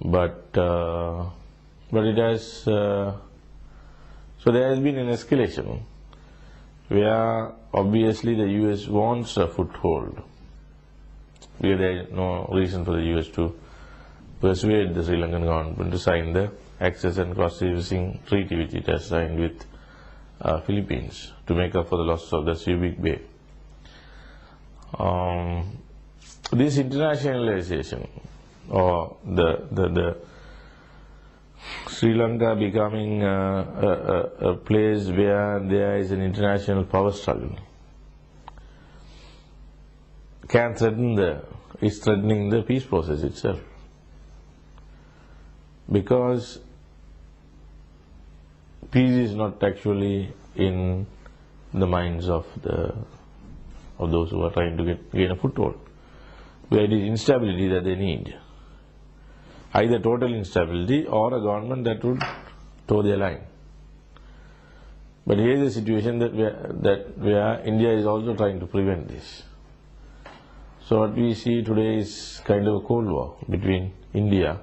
but it has so there has been an escalation where obviously the US wants a foothold, where there is no reason for the US to persuade the Sri Lankan government to sign the Access and Cross-Servicing Treaty which it has signed with Philippines to make up for the loss of the Subic Bay. This internationalization, or the Sri Lanka becoming a place where there is an international power struggle, is threatening the peace process itself, because peace is not actually in the minds of those who are trying to gain a foothold, where it is instability that they need, either total instability or a government that would toe their line. But here is a situation where India is also trying to prevent this. So what we see today is kind of a cold war between India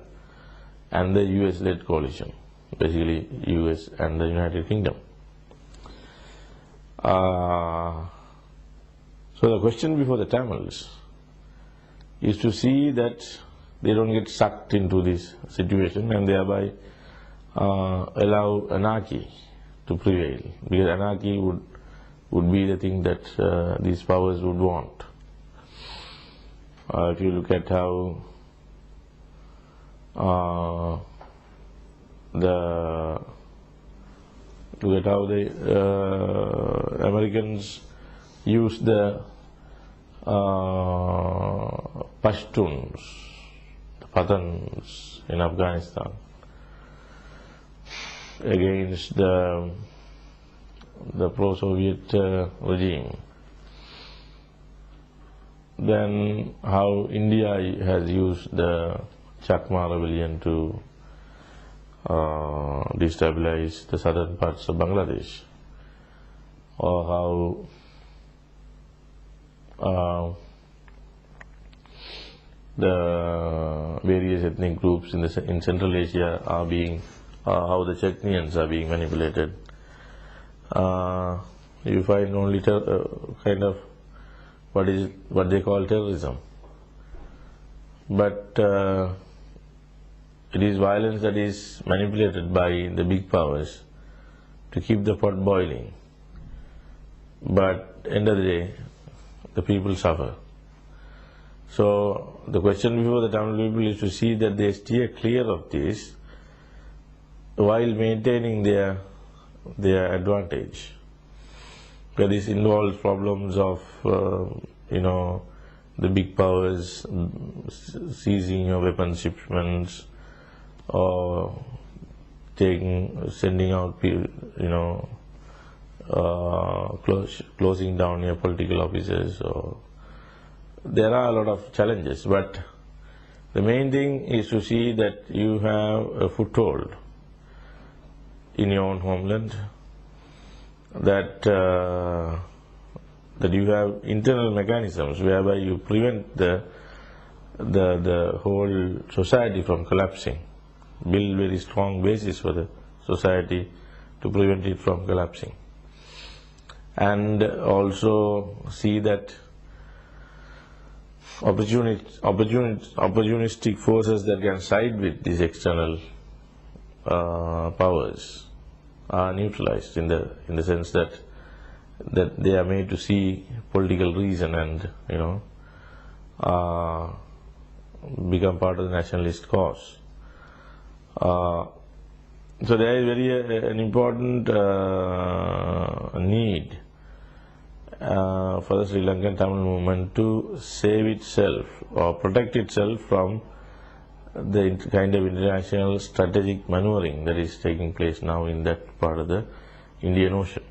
and the US-led coalition, basically US and the United Kingdom. So the question before the Tamils is to see that they don't get sucked into this situation and thereby allow anarchy to prevail, because anarchy would be the thing that these powers would want. If you look at how the Americans use the Pashtuns, the Pathans in Afghanistan against the pro-Soviet regime. Then how India has used the Chakma rebellion to destabilize the southern parts of Bangladesh, or how the various ethnic groups in Central Asia are being, how the Chechnyans are being manipulated. You find only kind of what they call terrorism, but it is violence that is manipulated by the big powers to keep the pot boiling. But end of the day, the people suffer. So the question before the Tamil people is to see that they steer clear of this while maintaining their advantage. Because this involves problems of the big powers seizing your weapon shipments, or sending out closing down your political offices. Or there are a lot of challenges, but the main thing is to see that you have a foothold in your own homeland, that you have internal mechanisms whereby you prevent the whole society from collapsing, build very strong basis for the society to prevent it from collapsing, and also see that opportunistic forces that can side with these external powers are neutralized in the sense that they are made to see political reason and become part of the nationalist cause. So there is an important need for the Sri Lankan Tamil movement to save itself or protect itself from the kind of international strategic maneuvering that is taking place now in that part of the Indian Ocean.